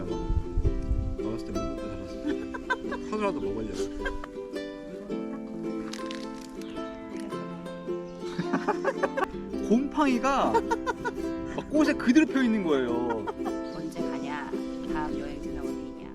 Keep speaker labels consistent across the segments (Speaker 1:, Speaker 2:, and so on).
Speaker 1: 알아? 어렸을 때 못 먹고 살았어. 하루라도 먹으려고. 곰팡이가 막 꽃에 그대로 펴 있는 거예요.
Speaker 2: 언제 가냐? 다음 여행지는 어디냐?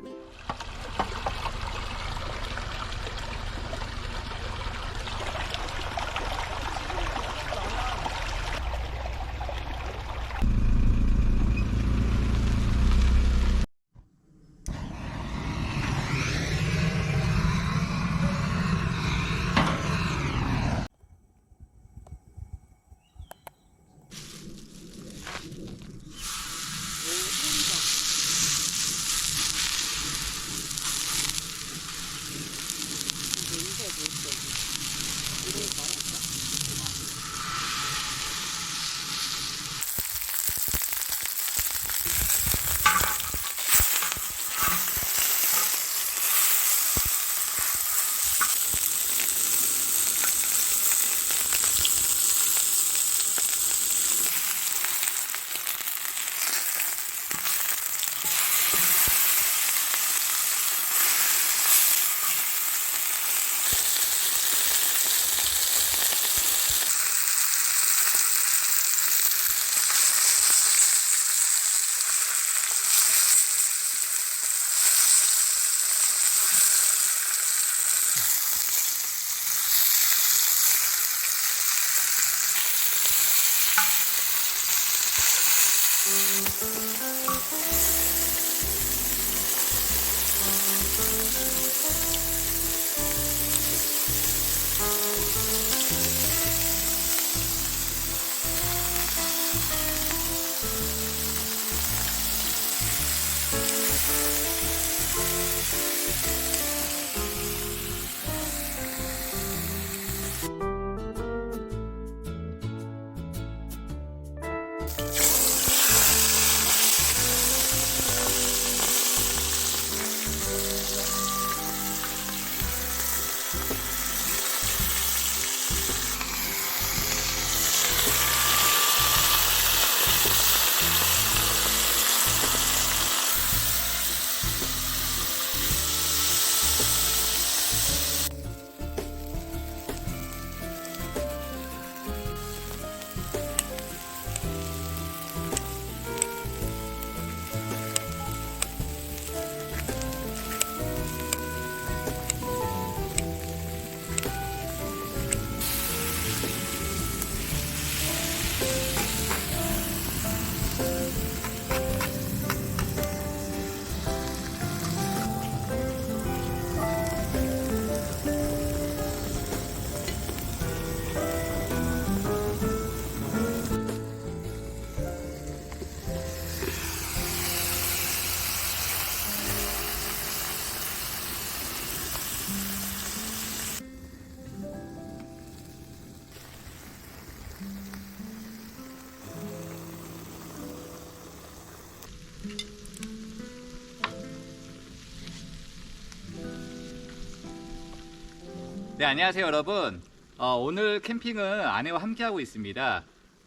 Speaker 3: 네, 안녕하세요 여러분. 오늘 캠핑은 아내와 함께 하고 있습니다.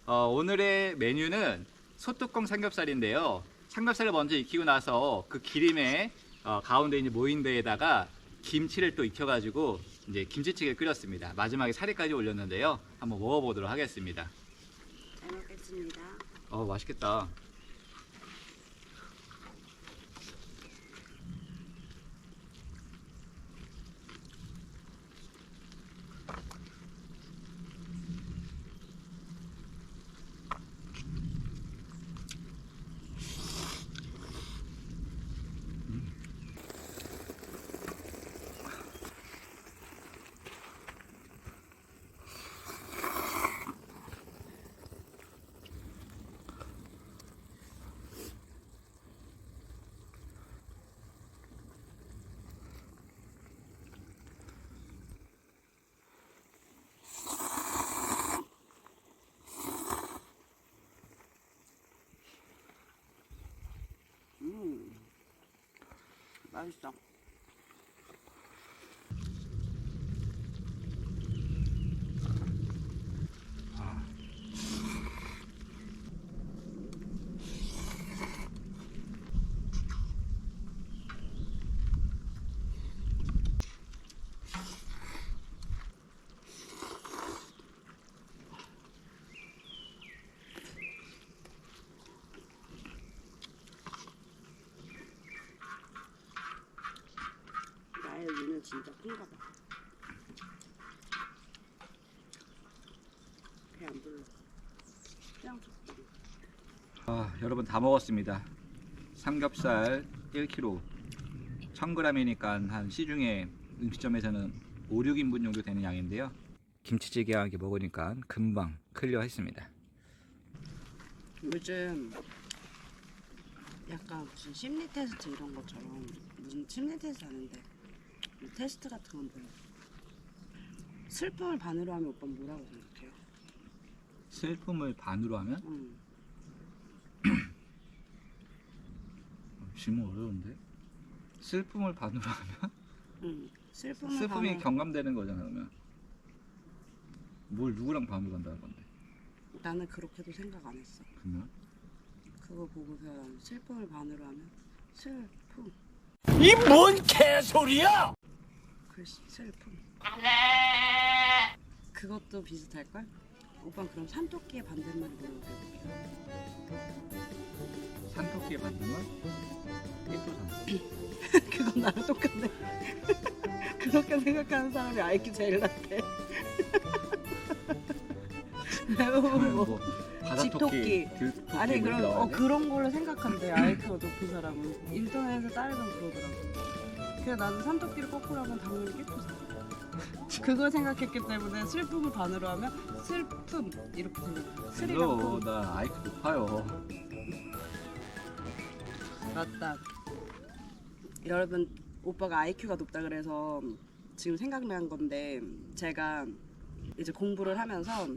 Speaker 3: 오늘의 메뉴는 소뚜껑 삼겹살인데요. 삼겹살을 먼저 익히고 나서 그 기름에 가운데 이제 모인 데에다가 김치를 또 익혀가지고 이제 김치찌개를 끓였습니다. 마지막에 사리까지 올렸는데요. 한번 먹어보도록 하겠습니다.
Speaker 2: 잘 먹겠습니다.
Speaker 3: 맛있겠다.
Speaker 2: 맛있어. 진짜 큰가 봐. 배 안 불러. 그냥 줬더니.
Speaker 3: 여러분 다 먹었습니다. 삼겹살 1kg 1000g이니까 한 시중에 음식점에서는 5, 6인분 정도 되는 양인데요. 김치찌개와 함께 먹으니까 금방 클리어했습니다.
Speaker 2: 요즘 약간 무슨 심리 테스트 이런 것처럼 무슨 심리 테스트 하는데 테스트 같은 건데 슬픔을 반으로 하면 오빠는 뭐라고 생각해요?
Speaker 3: 슬픔을 반으로 하면? 질문 어려운데? 슬픔을 반으로 하면? 슬픔이
Speaker 2: 반으로...
Speaker 3: 경감되는 거잖아. 그러면 뭘 누구랑 반으로 간다는 건데?
Speaker 2: 나는 그렇게도 생각 안 했어.
Speaker 3: 그러면?
Speaker 2: 그거 보고서 슬픔을 반으로 하면 슬픔.
Speaker 4: 이 뭔 개소리야!
Speaker 2: 글씨 슬픔. 그것도 비슷할걸? 오빠는 그럼 산토끼의 반대말이 뭐라고 생각해요?
Speaker 3: 산토끼의 반대말? 삐뚤산.
Speaker 2: 그건 나랑 똑같네. 그렇게 생각하는 사람이 IQ 제일 낮대.
Speaker 3: 뭐 바다토끼, 들토끼
Speaker 2: 아니
Speaker 3: 뭐
Speaker 2: 그럼
Speaker 3: 나와야 돼?
Speaker 2: 그런 걸로 생각한대. IQ가 높은 사람은 인터넷에 따르면 그러더라고. 그래서 나는 산토끼를 거꾸로 하면 당연히 삐뚤산. 그걸 생각했기 때문에 슬픔을 반으로 하면 슬픔 이렇게 생각해. 스리랑
Speaker 3: 별로
Speaker 2: 품.
Speaker 3: 나 IQ 높아요.
Speaker 2: 맞다. 여러분 오빠가 IQ가 높다 그래서 지금 생각난 건데 제가 이제 공부를 하면서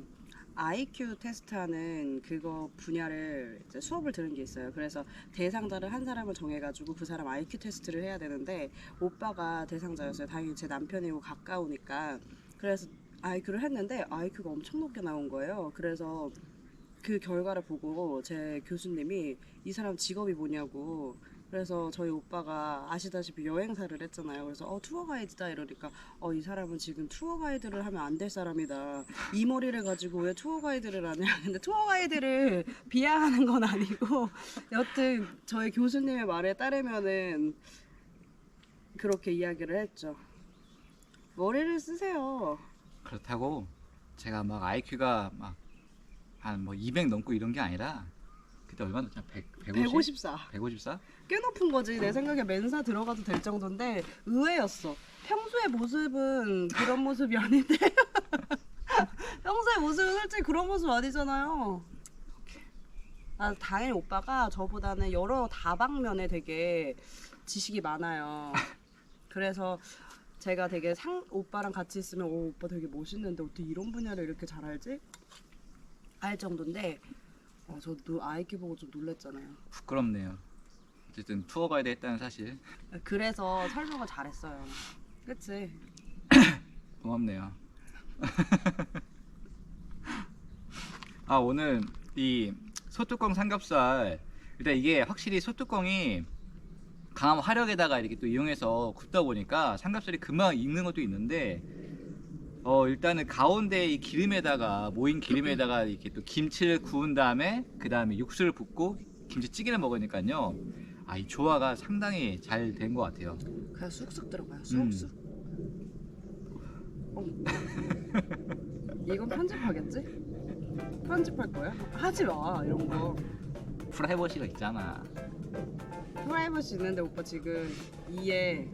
Speaker 2: IQ 테스트하는 그거 분야를 이제 수업을 들은 게 있어요. 그래서 대상자를 한 사람을 정해가지고 그 사람 IQ 테스트를 해야 되는데 오빠가 대상자였어요. 당연히 제 남편이고 가까우니까. 그래서 IQ를 했는데 IQ가 엄청 높게 나온 거예요. 그래서 그 결과를 보고 제 교수님이 이 사람 직업이 뭐냐고. 그래서 저희 오빠가 아시다시피 여행사를 했잖아요. 그래서 투어 가이드다 이러니까 이 사람은 지금 투어 가이드를 하면 안 될 사람이다. 이 머리를 가지고 왜 투어 가이드를 하냐. 근데 투어 가이드를 비하하는 건 아니고 여튼 저희 교수님의 말에 따르면은 그렇게 이야기를 했죠. 머리를 쓰세요.
Speaker 3: 그렇다고 제가 막 IQ가 막 한 뭐 200 넘고 이런 게 아니라 그때 얼마 넣었냐?
Speaker 2: 154.
Speaker 3: 154?
Speaker 2: 꽤 높은 거지. 내 생각에 맨사 들어가도 될 정도인데 의외였어. 평소의 모습은 그런 모습이 아닌데 평소의 모습은 솔직히 그런 모습 아니잖아요. 당연히 오빠가 저보다는 여러 다방면에 되게 지식이 많아요. 그래서 제가 되게 오빠랑 같이 있으면 오빠 되게 멋있는데 어떻게 이런 분야를 이렇게 잘 알지? 알 정도인데 저도 IQ 보고 좀 놀랐잖아요.
Speaker 3: 부끄럽네요. 어쨌든 투어 가이드 했다는 사실.
Speaker 2: 그래서 설명을 잘했어요. 그치?
Speaker 3: 고맙네요. 오늘 이 소뚜껑 삼겹살, 일단 이게 확실히 소뚜껑이 강한 화력에다가 이렇게 또 이용해서 굽다 보니까 삼겹살이 금방 익는 것도 있는데 일단은 가운데 이 기름에다가 모인 기름에다가 이렇게 또 김치를 구운 다음에 그 다음에 육수를 붓고 김치찌개를 먹으니까요. 이 조화가 상당히 잘 된 것 같아요.
Speaker 2: 그냥 쑥쑥 들어가요. 쑥쑥. 이건 편집하겠지? 편집할 거야? 하지 마 이런 거.
Speaker 3: 프라이버시가 있잖아.
Speaker 2: 프라이버시 있는데 오빠 지금 이에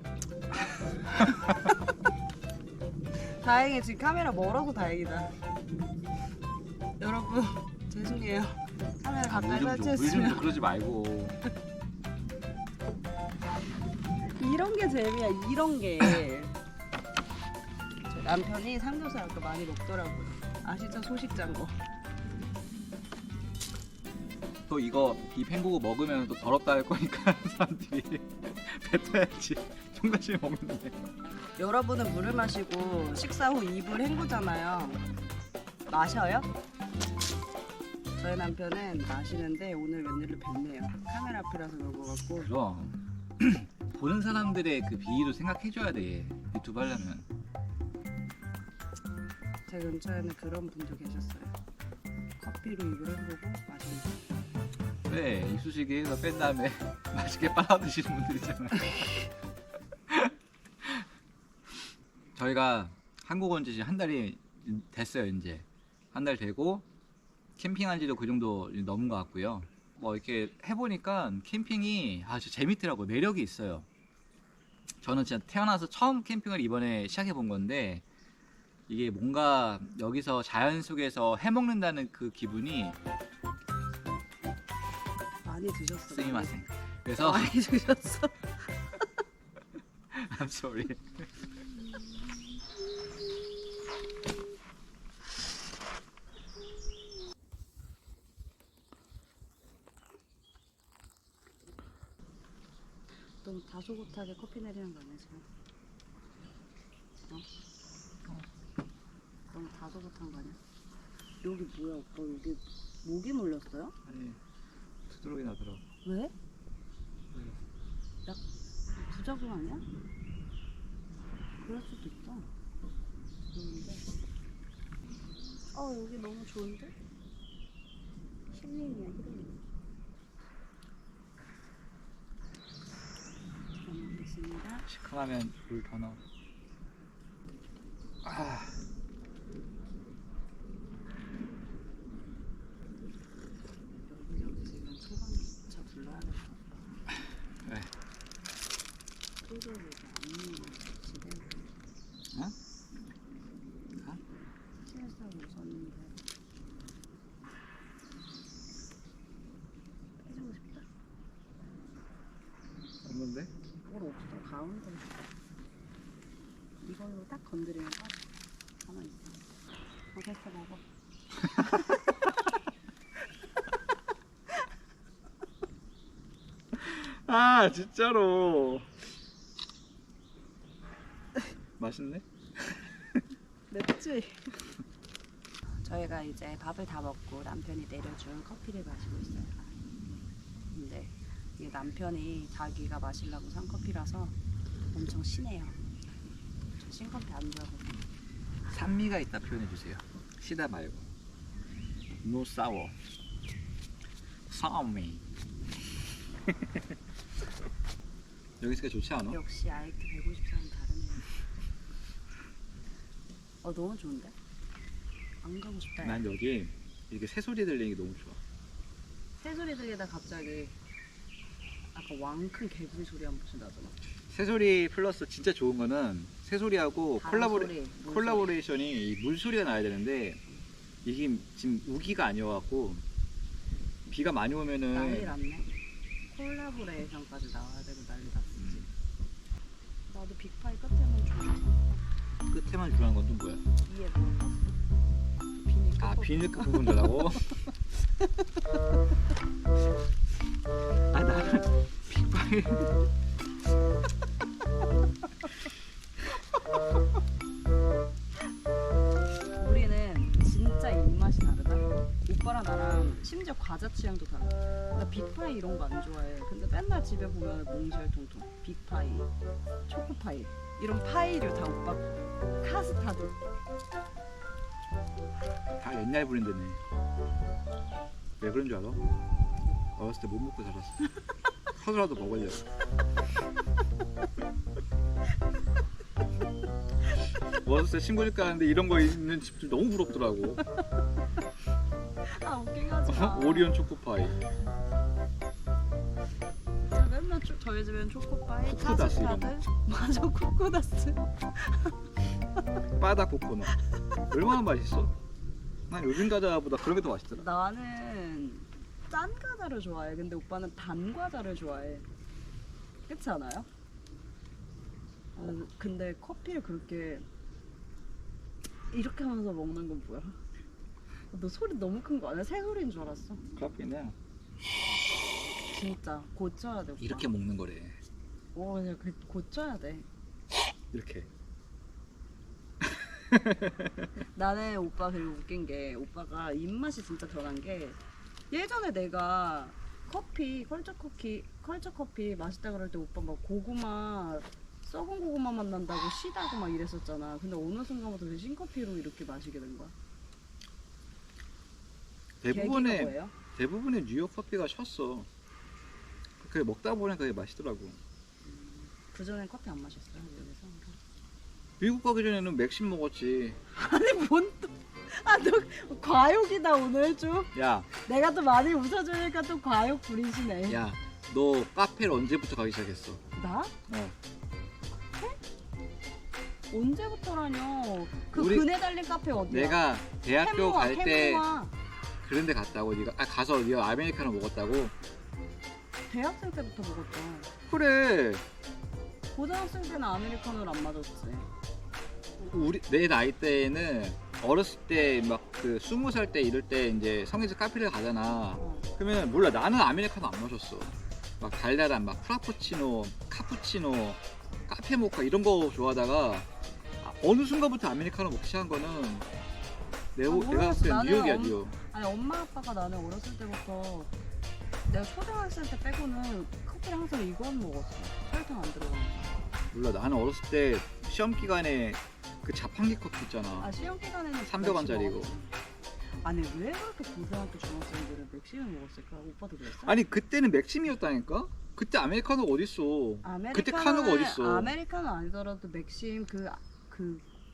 Speaker 2: 다행히 지금 카메라 멀어서 다행이다. 여러분 죄송해요. 카메라 가까이
Speaker 3: 물 좀
Speaker 2: 설치했으면
Speaker 3: 그러지 말고.
Speaker 2: 이런 게 재미야. 이런 게. 저 남편이 삼겹살 아까 많이 먹더라고요. 아시죠? 소식장 거.
Speaker 3: 또 이거 이 햄버거 먹으면 또 더럽다 할 거니까 사람들이 뱉어야지 평상시에 먹는데.
Speaker 2: 여러분은 물을 마시고 식사 후 입을 헹구잖아요. 마셔요? 저희 남편은 마시는데 오늘 웬일로 뱉네요. 카메라 앞이라서 그런 것 같고.
Speaker 3: 그럼 보는 사람들의 그 비위도 생각해줘야 돼. 유튜브 하려면.
Speaker 2: 제 근처에는 그런 분도 계셨어요. 커피로 입을 헹구고 마시는 분.
Speaker 3: 왜 이쑤시개에서 뺀 다음에 맛있게 빨아 드시는 분들 있잖아요. 저희가 한국 온 지 지금 한 달이 됐어요. 이제 한 달 되고 캠핑한 지도 그 정도 넘은 것 같고요. 뭐 이렇게 해보니까 캠핑이 아주 재밌더라고요. 매력이 있어요. 저는 진짜 태어나서 처음 캠핑을 이번에 시작해 본 건데 이게 뭔가 여기서 자연 속에서 해먹는다는 그 기분이
Speaker 2: 많이 드셨어.
Speaker 3: 스미마셍. 그래서
Speaker 2: 많이 드셨어.
Speaker 3: I'm sorry.
Speaker 2: 너무 다소곳하게 커피 내리는 거 아니야 지금? 너무 다소곳한 거 아니야? 여기 뭐야 오빠? 여기 모기 물렸어요?
Speaker 3: 아니 두드러기 나더라고.
Speaker 2: 왜? 약 부작용 아니야? 그럴 수도 있다. 좋은데. 여기 너무 좋은데? 힐링이야 힐링. 잘 먹겠습니다.
Speaker 3: 시큼하면 물 더 넣어. 아.
Speaker 2: 여기저기 지금 소방차 불러야겠다.
Speaker 3: 왜?
Speaker 2: 소리를 안 지대.
Speaker 3: 어?
Speaker 2: 실사 웃었는데 해주고 싶다.
Speaker 3: 없는데?
Speaker 2: 뭘 없어 가운데 이걸로 딱 건드리면 빠져. 가만히 있어. 됐어 먹어.
Speaker 3: 아 진짜로. 맛있네?
Speaker 2: 맵지? 저희가 이제 밥을 다 먹고 남편이 내려준 커피를 마시고 있어요. 근데 이게 남편이 자기가 마시려고 산 커피라서 엄청 진해요. 저 신커피 안 좋아하거든요.
Speaker 3: 산미가 있다 표현해주세요. 시다 말고. No sour. 산미. 여기 있으니까 좋지 않아?
Speaker 2: 역시 IQ 154는 다르네요. 너무 좋은데? 안 가고 싶다.
Speaker 3: 난 여기 이렇게 새소리 들리는 게 너무 좋아.
Speaker 2: 새소리 들리다 갑자기 아까 왕큰 개구리 소리 한 번씩 나잖아.
Speaker 3: 새소리 플러스 진짜 좋은 거는 새소리하고
Speaker 2: 바람소리, 물소리.
Speaker 3: 콜라보레이션이 이 물소리가 나야 되는데 이게 지금 우기가 아니어갖고 비가 많이
Speaker 2: 난리
Speaker 3: 오면은
Speaker 2: 났네. 콜라보레이션까지 나와야 되고 난리 났지. 나도 빅파이 끝에만 줘.
Speaker 3: 끝에만 주라는 건 또 뭐야?
Speaker 2: 위에 뭐 비닐 끝.
Speaker 3: 아 비닐 끝 부분 주라고? 아 나는 빅파이
Speaker 2: 우리는 진짜 입맛이 다르다. 오빠랑 나랑 심지어 과자 취향도 달라. 나 빅파이 이런 거 안 좋아해. 근데 맨날 집에 보면 몽쉘 통통 빅파이, 초코파이 이런 파이류 다 오빠 카스타드.
Speaker 3: 다 옛날 브랜드네. 왜 그런 줄 알아? 어렸을 때 못 먹고 살았어. 커서라도 먹으려고. 어렸을 때 친구 집 가는데 이런 거 있는 집들 너무 부럽더라고.
Speaker 2: 아 웃긴 하지 마.
Speaker 3: 오리온 초코파이.
Speaker 2: 맨날 저희 집엔 초코파이,
Speaker 3: 코코다스 이런
Speaker 2: 카스타드, 맞아 코코다스.
Speaker 3: 바다 코코넛. 얼마나 맛있어? 난 요즘 과자보다 그런 게 더 맛있더라.
Speaker 2: 나는 짠 과자를 좋아해. 근데 오빠는 단 과자를 좋아해. 그렇지 않아요? 근데 커피를 그렇게 이렇게 하면서 먹는 건 뭐야? 너 소리 너무 큰 거 아니야? 새 소리인 줄 알았어.
Speaker 3: 커피는
Speaker 2: 진짜 고쳐야 돼. 오빠.
Speaker 3: 이렇게 먹는 거래.
Speaker 2: 그냥 고쳐야 돼.
Speaker 3: 이렇게.
Speaker 2: 나는 오빠 그리고 웃긴 게 오빠가 입맛이 진짜 덜한 게 예전에 내가 컬처 커피 맛있다 그럴 때 오빠 막 고구마 썩은 고구마 맛 난다고 시다고 막 이랬었잖아. 근데 어느 순간부터 왜 신커피로 이렇게 마시게 된 거야? 계기가 뭐예요?
Speaker 3: 대부분의 뉴욕 커피가 셨어. 그게 먹다 보니 그게 맛있더라고.
Speaker 2: 그 전엔 커피 안 마셨어요 여기서?
Speaker 3: 미국 가기 전에는 맥심 먹었지.
Speaker 2: 아니 뭔 또? 아너 과욕이다 오늘 좀.
Speaker 3: 야,
Speaker 2: 내가 또 많이 웃어주니까 또 과욕 부리시네.
Speaker 3: 야, 너 카페를 언제부터 가기 시작했어?
Speaker 2: 나?
Speaker 3: 어.
Speaker 2: 언제부터라뇨? 그
Speaker 3: 우리-
Speaker 2: 그네 달린 카페 어디야?
Speaker 3: 내가 대학교 갈 때
Speaker 2: 햄모아.
Speaker 3: 그런 데 갔다고. 네가 가서 네가 아메리카노 먹었다고?
Speaker 2: 대학생 때부터 먹었죠.
Speaker 3: 그래.
Speaker 2: 고등학생 때는 아메리카노를 안 맞았지.
Speaker 3: 내 나이 때에는 어렸을 때 막 그 20살 때 이럴 때 이제 성인들 카페를 가잖아.
Speaker 2: 어.
Speaker 3: 그러면 몰라, 나는 아메리카노 안 마셨어. 막 달달한 막 프라푸치노, 카푸치노, 카페 모카 이런 거 좋아하다가 어느 순간부터 아메리카노 먹기 시작한 거는 내가
Speaker 2: 모르겠어.
Speaker 3: 봤을 때
Speaker 2: 나는
Speaker 3: 뉴욕이야, 뉴욕.
Speaker 2: 아니 엄마 아빠가 나는 어렸을 때부터 내가 초등학생 때 빼고는 커피를 항상 이거만 먹었어. 설탕 안 들어간 거.
Speaker 3: 몰라, 나는 어렸을 때 시험 기간에 그 자판기 커피 있잖아.
Speaker 2: 아 시험 기간에는
Speaker 3: 300원짜리고.
Speaker 2: 먹었지. 아니 왜 그렇게 고등학교 중학생들은 맥심을 먹었을까? 오빠도 그랬어?
Speaker 3: 아니 그때는 맥심이었다니까? 그때 아메리카노가 어딨어. 그때 카누가 어딨어.
Speaker 2: 아메리카노 아니더라도 맥심 그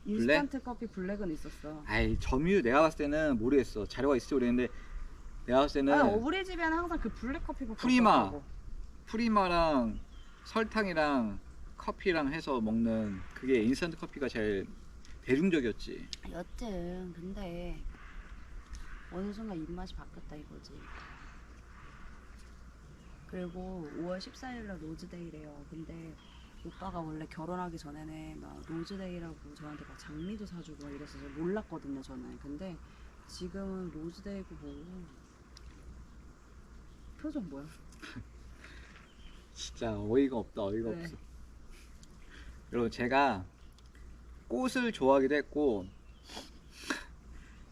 Speaker 2: 인스턴트 커피 블랙은 있었어.
Speaker 3: 아이, 점유 내가 봤을 때는 모르겠어. 자료가 있을지 모르겠는데 내가 봤을 때는
Speaker 2: 아니 우리 집에는 항상 그 블랙 커피가
Speaker 3: 프리마. 프리마랑 설탕이랑 커피랑 해서 먹는 그게 인스턴트 커피가 제일 대중적이었지.
Speaker 2: 여튼 근데 어느 순간 입맛이 바뀌었다 이거지. 그리고 5월 14일날 로즈데이래요. 근데 오빠가 원래 결혼하기 전에는 막 로즈데이라고 저한테 막 장미도 사주고 막 이랬어서 몰랐거든요 저는. 근데 지금은 로즈데이고 뭐 표정 뭐야?
Speaker 3: 진짜 어이가 없다, 어이가
Speaker 2: 네.
Speaker 3: 없어. 여러분, 제가 꽃을 좋아하기도 했고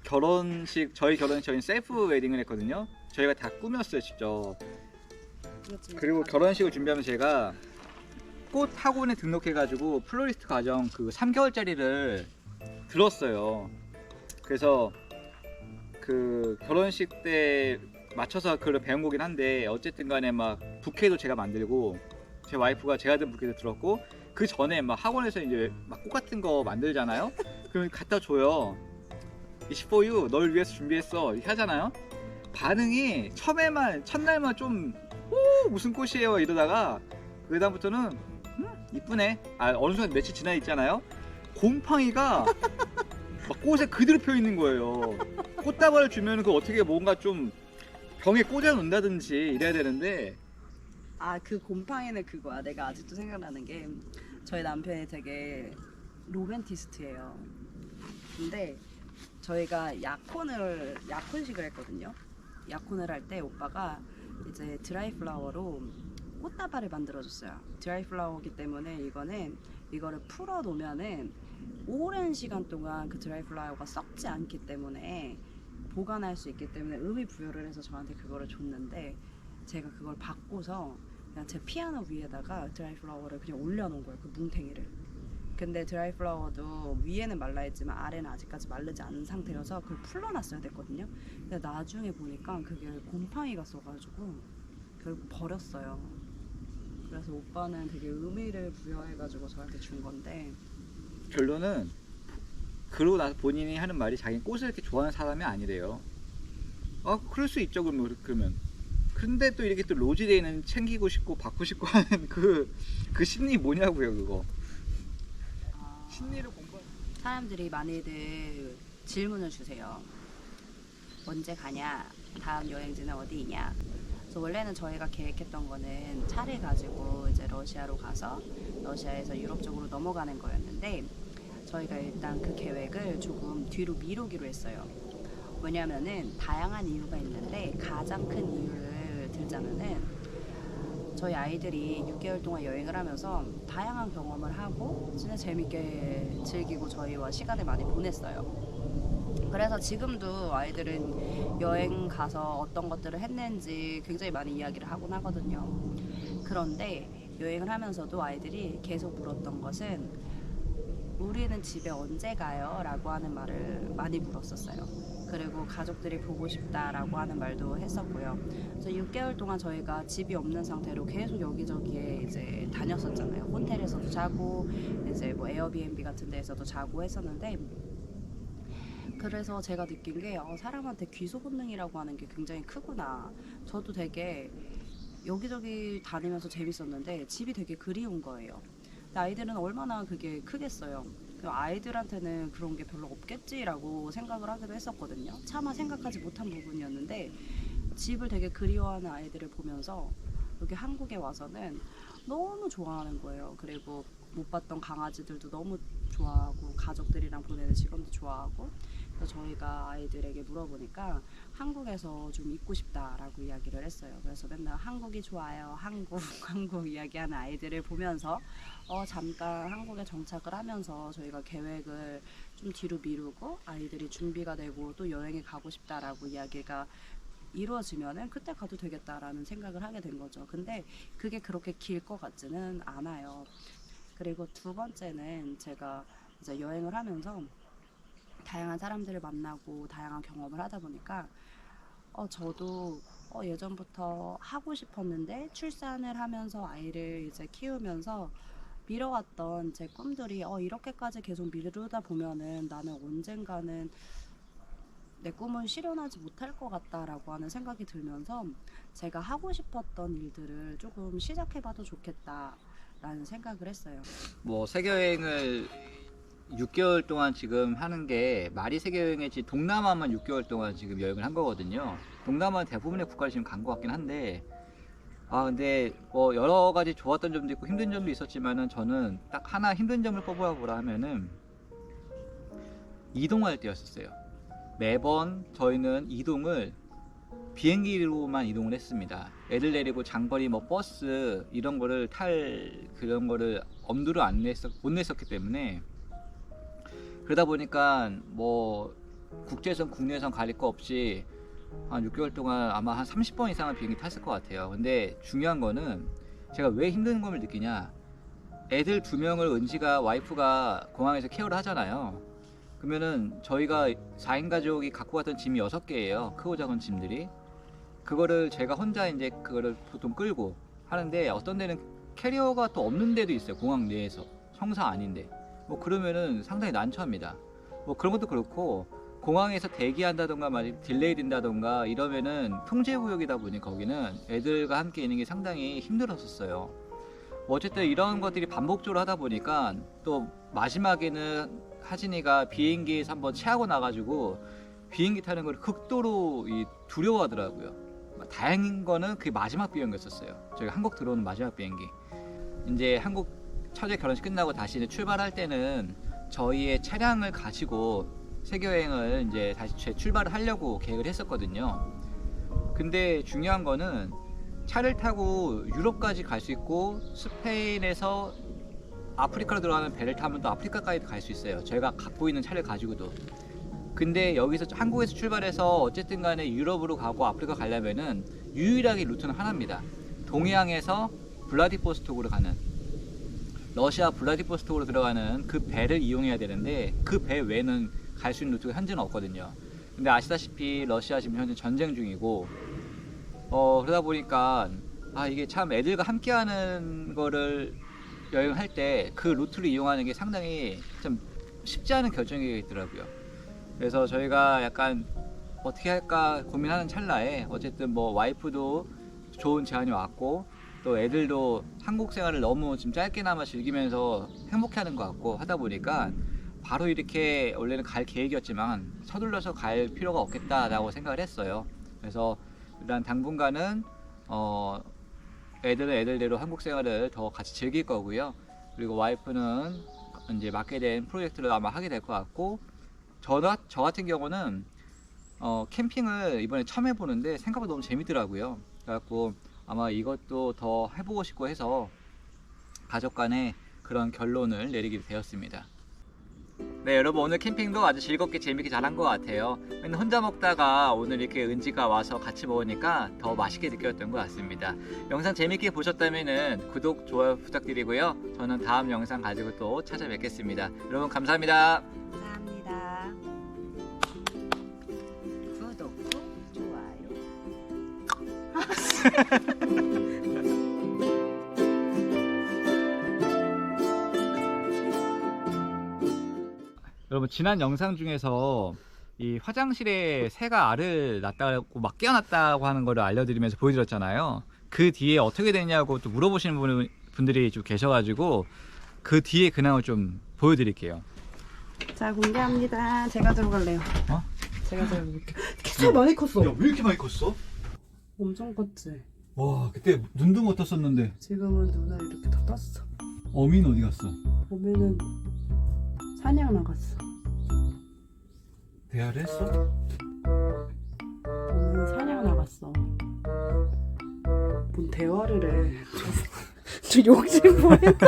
Speaker 3: 저희 결혼식 저희는 셀프 웨딩을 했거든요. 저희가 다 꾸몄어요, 직접. 그리고 결혼식을 준비하면 제가 꽃 학원에 등록해가지고 플로리스트 과정 그 3개월짜리를 들었어요. 그래서 그 결혼식 때 맞춰서 그걸 배운 거긴 한데 어쨌든 간에 막 부케도 제가 만들고 제 와이프가 제가 든 부케도 들었고 그 전에 막 학원에서 이제 막 꽃 같은 거 만들잖아요. 그럼 갖다 줘요. It's for you. 널 위해서 준비했어. 이렇게 하잖아요. 반응이 첫날만 좀 무슨 꽃이에요 이러다가 그 다음부터는 이쁘네. 어느 순간 며칠 지나 있잖아요. 곰팡이가 막 꽃에 그대로 펴 있는 거예요. 꽃다발을 주면 그 어떻게 뭔가 좀 병에 꽂아 놓는다든지 이래야 되는데.
Speaker 2: 아 그 곰팡이는 그거야. 내가 아직도 생각나는 게 저희 남편이 되게 로맨티스트예요. 근데 저희가 약혼식을 했거든요. 약혼을 할 때 오빠가 이제 드라이 플라워로 꽃다발을 만들어줬어요. 드라이 플라워이기 때문에 이거를 풀어 놓으면은 오랜 시간 동안 그 드라이 플라워가 썩지 않기 때문에 보관할 수 있기 때문에 의미 부여를 해서 저한테 그거를 줬는데 제가 그걸 받고서 그냥 제 피아노 위에다가 드라이 플라워를 그냥 올려놓은 거예요. 그 뭉탱이를. 근데 드라이 플라워도 위에는 말라있지만 아래는 아직까지 마르지 않은 상태여서 그걸 풀러놨어야 됐거든요. 근데 나중에 보니까 그게 곰팡이가 써가지고 결국 버렸어요. 그래서 오빠는 되게 의미를 부여해가지고 저한테 준 건데
Speaker 3: 결론은 그러고 나서 본인이 하는 말이 자기는 꽃을 이렇게 좋아하는 사람이 아니래요. 그럴 수 있죠. 그러면 근데 또 이렇게 또 로즈데이는 챙기고 싶고 받고 싶고 하는 그 심리 뭐냐고요 그거. 심리를 공부하는
Speaker 2: 사람들이 많이들 질문을 주세요. 언제 가냐? 다음 여행지는 어디이냐? 그래서 원래는 저희가 계획했던 거는 차를 가지고 이제 러시아로 가서 러시아에서 유럽 쪽으로 넘어가는 거였는데 저희가 일단 그 계획을 조금 뒤로 미루기로 했어요. 왜냐면은 다양한 이유가 있는데 가장 큰 이유를 들자면은 저희 아이들이 6개월 동안 여행을 하면서 다양한 경험을 하고 진짜 재밌게 즐기고 저희와 시간을 많이 보냈어요. 그래서 지금도 아이들은 여행 가서 어떤 것들을 했는지 굉장히 많이 이야기를 하곤 하거든요. 그런데 여행을 하면서도 아이들이 계속 물었던 것은 우리는 집에 언제 가요? 라고 하는 말을 많이 물었었어요. 그리고 가족들이 보고 싶다라고 하는 말도 했었고요. 그래서 6개월 동안 저희가 집이 없는 상태로 계속 여기저기에 이제 다녔었잖아요. 호텔에서도 자고 이제 뭐 에어비앤비 같은 데에서도 자고 했었는데, 그래서 제가 느낀 게 사람한테 귀소 본능이라고 하는 게 굉장히 크구나. 저도 되게 여기저기 다니면서 재밌었는데 집이 되게 그리운 거예요. 근데 아이들은 얼마나 그게 크겠어요. 그 아이들한테는 그런 게 별로 없겠지라고 생각을 하기도 했었거든요. 차마 생각하지 못한 부분이었는데, 집을 되게 그리워하는 아이들을 보면서 여기 한국에 와서는 너무 좋아하는 거예요. 그리고 못 봤던 강아지들도 너무 좋아하고 가족들이랑 보내는 시간도 좋아하고. 그래서 저희가 아이들에게 물어보니까 한국에서 좀 있고 싶다라고 이야기를 했어요. 그래서 맨날 한국이 좋아요, 한국 이야기하는 아이들을 보면서 잠깐 한국에 정착을 하면서 저희가 계획을 좀 뒤로 미루고 아이들이 준비가 되고 또 여행에 가고 싶다라고 이야기가 이루어지면은 그때 가도 되겠다라는 생각을 하게 된 거죠. 근데 그게 그렇게 길 것 같지는 않아요. 그리고 두 번째는 제가 이제 여행을 하면서 다양한 사람들을 만나고 다양한 경험을 하다 보니까 저도 예전부터 하고 싶었는데 출산을 하면서 아이를 이제 키우면서 미뤄왔던 제 꿈들이 이렇게까지 계속 미루다 보면은 나는 언젠가는 내 꿈을 실현하지 못할 것 같다라고 하는 생각이 들면서 제가 하고 싶었던 일들을 조금 시작해봐도 좋겠다라는 생각을 했어요.
Speaker 3: 뭐 세계여행을 6개월 동안 지금 하는 게 말이 세계여행이지, 동남아만 6개월 동안 지금 여행을 한 거거든요. 동남아 대부분의 국가를 지금 간 것 같긴 한데, 근데 뭐 여러 가지 좋았던 점도 있고 힘든 점도 있었지만은 저는 딱 하나 힘든 점을 꼽아보라 하면은 이동할 때였었어요. 매번 저희는 이동을 비행기로만 이동을 했습니다. 애들 내리고 장거리 뭐 버스 이런 거를 그런 거를 엄두를 못 냈었기 때문에, 그러다 보니까 뭐 국제선 국내선 가릴 거 없이 한 6개월 동안 아마 한 30번 이상은 비행기 탔을 것 같아요. 근데 중요한 거는 제가 왜 힘든 걸 느끼냐, 애들 2명을 은지가 와이프가 공항에서 케어를 하잖아요. 그러면은 저희가 4인 가족이 갖고 갔던 짐이 6개예요. 크고 작은 짐들이. 그거를 제가 혼자 이제 그거를 보통 끌고 하는데, 어떤 데는 캐리어가 또 없는 데도 있어요. 공항 내에서 성사 아닌데 뭐 그러면은 상당히 난처합니다. 뭐 그런 것도 그렇고, 공항에서 대기한다던가 딜레이 된다던가 이러면은 통제구역이다 보니 거기는 애들과 함께 있는 게 상당히 힘들었었어요. 뭐 어쨌든 이런 것들이 반복적으로 하다 보니까 또 마지막에는 하진이가 비행기에서 한번 체하고 나가지고 비행기 타는 걸 극도로 두려워하더라고요. 다행인 거는 그게 마지막 비행기였었어요. 저희가 한국 들어오는 마지막 비행기. 이제 한국 처제 결혼식 끝나고 다시 이제 출발할 때는 저희의 차량을 가지고 세계여행을 이제 다시 재출발을 하려고 계획을 했었거든요. 근데 중요한 거는 차를 타고 유럽까지 갈 수 있고, 스페인에서 아프리카로 들어가는 배를 타면 또 아프리카까지 갈 수 있어요. 저희가 갖고 있는 차를 가지고도. 근데 여기서 한국에서 출발해서 어쨌든 간에 유럽으로 가고 아프리카 가려면은 유일하게 루트는 하나입니다. 동해항에서 블라디보스톡으로 가는, 러시아 블라디보스톡으로 들어가는 그 배를 이용해야 되는데, 그 배 외에는 갈 수 있는 루트가 현재는 없거든요. 근데 아시다시피 러시아 지금 현재 전쟁 중이고, 그러다 보니까 이게 참 애들과 함께하는 거를 여행을 할 때 그 루트를 이용하는 게 상당히 좀 쉽지 않은 결정이더라고요. 그래서 저희가 약간 어떻게 할까 고민하는 찰나에 어쨌든 뭐 와이프도 좋은 제안이 왔고, 또 애들도 한국 생활을 너무 지금 짧게나마 즐기면서 행복해하는 것 같고 하다 보니까 바로 이렇게 원래는 갈 계획이었지만 서둘러서 갈 필요가 없겠다라고 생각을 했어요. 그래서 일단 당분간은 애들은 애들대로 한국 생활을 더 같이 즐길 거고요. 그리고 와이프는 이제 맡게 된 프로젝트를 아마 하게 될 것 같고, 저 같은 경우는 캠핑을 이번에 처음 해보는데 생각보다 너무 재밌더라고요. 그래갖고 아마 이것도 더 해보고 싶고 해서 가족 간에 그런 결론을 내리게 되었습니다. 네, 여러분 오늘 캠핑도 아주 즐겁게 재밌게 잘한 것 같아요. 맨날 혼자 먹다가 오늘 이렇게 은지가 와서 같이 먹으니까 더 맛있게 느꼈던 것 같습니다. 영상 재밌게 보셨다면 구독, 좋아요 부탁드리고요. 저는 다음 영상 가지고 또 찾아뵙겠습니다. 여러분 감사합니다.
Speaker 2: 감사합니다.
Speaker 3: 여러분 지난 영상 중에서 이 화장실에 새가 알을 낳았다고 막 깨어났다고 하는 거를 알려드리면서 보여드렸잖아요. 그 뒤에 어떻게 됐냐고 또 물어보시는 분들이 좀 계셔가지고 그 뒤에 근황을 좀 보여드릴게요.
Speaker 2: 자, 공개합니다. 제가 들어갈래요.
Speaker 3: 어?
Speaker 2: 제가 들어볼게요. 새 많이 컸어.
Speaker 3: 왜 이렇게 많이 컸어?
Speaker 2: 엄청 컸지.
Speaker 3: 와 그때 눈도 못 떴었는데.
Speaker 2: 지금은 눈을 이렇게 다 떴어.
Speaker 3: 어미는 어디 갔어?
Speaker 2: 봄에는 사냥 나갔어.
Speaker 3: 대화를 했어?
Speaker 2: 봄에는 사냥 나갔어. 뭔 대화를 해. 저 욕심 보인다.